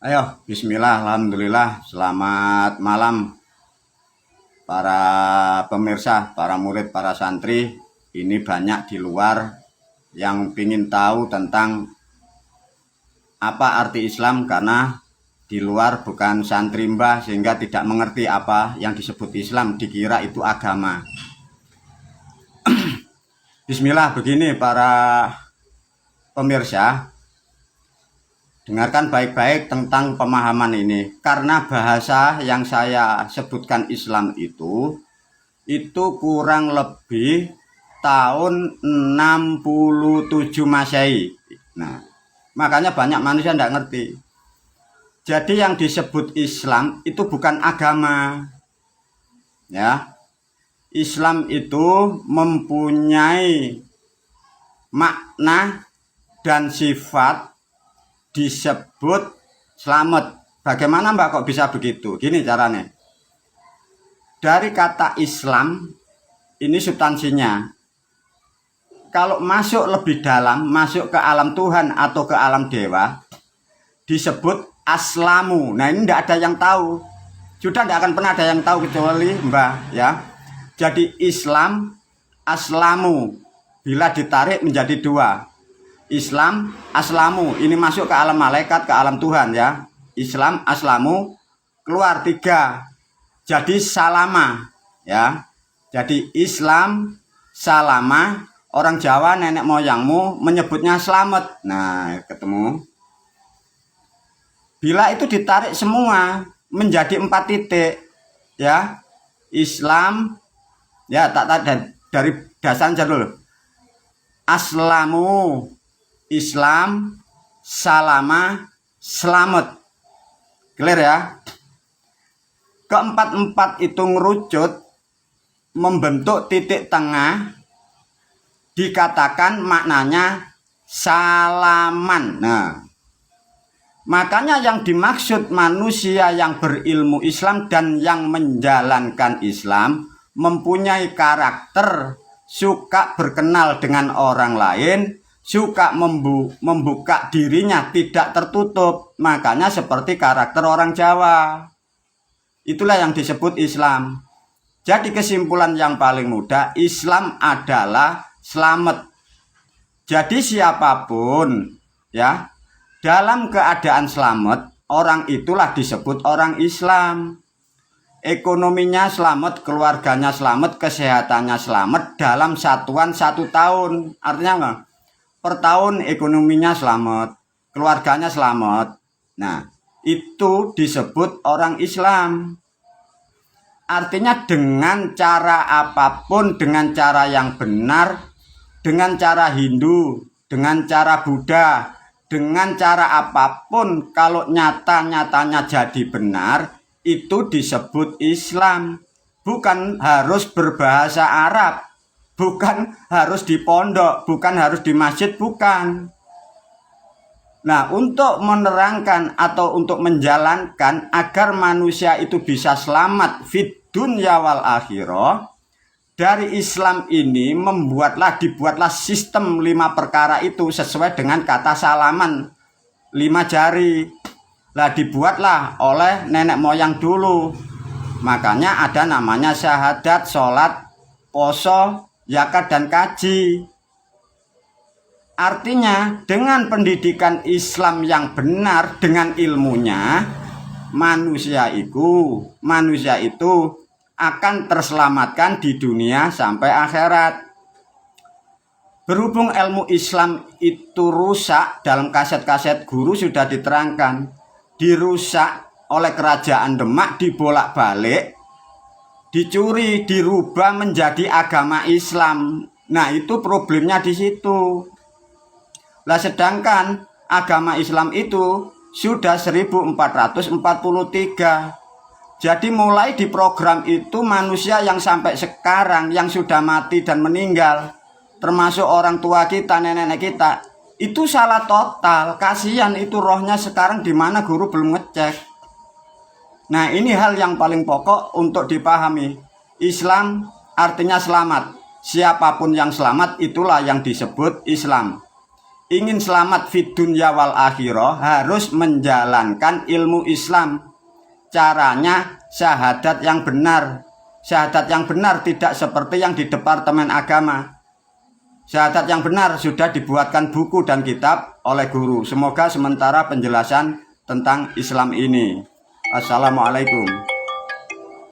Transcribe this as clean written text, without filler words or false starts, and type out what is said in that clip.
Ayo, bismillah, alhamdulillah, selamat malam para pemirsa, para murid, para santri. Ini banyak di luar yang ingin tahu tentang apa arti Islam, karena di luar bukan santri mbah sehingga tidak mengerti apa yang disebut Islam, dikira itu agama. Bismillah, begini para pemirsa, dengarkan baik-baik tentang pemahaman ini, karena bahasa yang saya sebutkan Islam itu kurang lebih tahun 67 Masehi. Nah, makanya banyak manusia tidak ngerti. Jadi yang disebut Islam itu bukan agama. Ya. Islam itu mempunyai makna dan sifat disebut selamat. Bagaimana Mbak kok bisa begitu? Gini caranya. Dari kata Islam, ini substansinya. Kalau masuk lebih dalam, masuk ke alam Tuhan atau ke alam dewa, disebut aslamu. Nah, ini tidak ada yang tahu. Sudah tidak akan pernah ada yang tahu kecuali Mbak, ya. Jadi Islam, aslamu, bila ditarik menjadi dua. Islam, aslamu, ini masuk ke alam malaikat, ke alam Tuhan, ya. Islam, aslamu, keluar tiga, jadi salama, ya. Jadi Islam, salama, orang Jawa nenek moyangmu menyebutnya selamat. Nah, ketemu. Bila itu ditarik semua menjadi 4 titik, ya. Islam, ya, tak dari dasarnya dulu. Aslamu, Islam, salama, selamat. Clear ya? Keempat-empat itu ngerucut membentuk titik tengah, dikatakan maknanya salaman. Nah, makanya yang dimaksud manusia yang berilmu Islam dan yang menjalankan Islam mempunyai karakter suka berkenal dengan orang lain, suka membuka dirinya tidak tertutup. Makanya seperti karakter orang Jawa. Itulah yang disebut Islam. Jadi kesimpulan yang paling mudah, Islam adalah selamat. Jadi siapapun, ya, dalam keadaan selamat, orang itulah disebut orang Islam. Ekonominya selamat, keluarganya selamat, kesehatannya selamat dalam satuan 1 tahun. Artinya enggak? Per tahun ekonominya selamat, keluarganya selamat. Nah, itu disebut orang Islam. Artinya dengan cara apapun, dengan cara yang benar, dengan cara Hindu, dengan cara Buddha, dengan cara apapun, kalau nyata-nyatanya jadi benar, itu disebut Islam. Bukan harus berbahasa Arab, bukan harus di pondok, bukan harus di masjid, bukan. Nah, untuk menerangkan atau untuk menjalankan agar manusia itu bisa selamat fid dunya wal akhirah, dari Islam ini dibuatlah sistem 5 perkara itu sesuai dengan kata salaman, 5 jari. Lah dibuatlah oleh nenek moyang dulu. Makanya ada namanya syahadat, sholat, poso, zakat, dan kaji. Artinya dengan pendidikan Islam yang benar, dengan ilmunya, manusia itu akan terselamatkan di dunia sampai akhirat. Berhubung ilmu Islam itu rusak, dalam kaset-kaset guru sudah diterangkan, dirusak oleh kerajaan Demak, dibolak-balik, dicuri, dirubah menjadi agama Islam. Nah, itu problemnya di situ. Lah, sedangkan agama Islam itu sudah 1443. Jadi mulai di program itu manusia yang sampai sekarang yang sudah mati dan meninggal, termasuk orang tua kita, nenek-nenek kita, itu salah total. Kasihan itu rohnya sekarang di mana, guru belum ngecek. Nah, ini hal yang paling pokok untuk dipahami. Islam artinya selamat. Siapapun yang selamat itulah yang disebut Islam. ingin selamat fid dunya wal akhirah harus menjalankan ilmu Islam. Caranya syahadat yang benar. Syahadat yang benar tidak seperti yang di Departemen Agama. Syahadat yang benar sudah dibuatkan buku dan kitab oleh guru. Semoga sementara penjelasan tentang Islam ini. Assalamualaikum.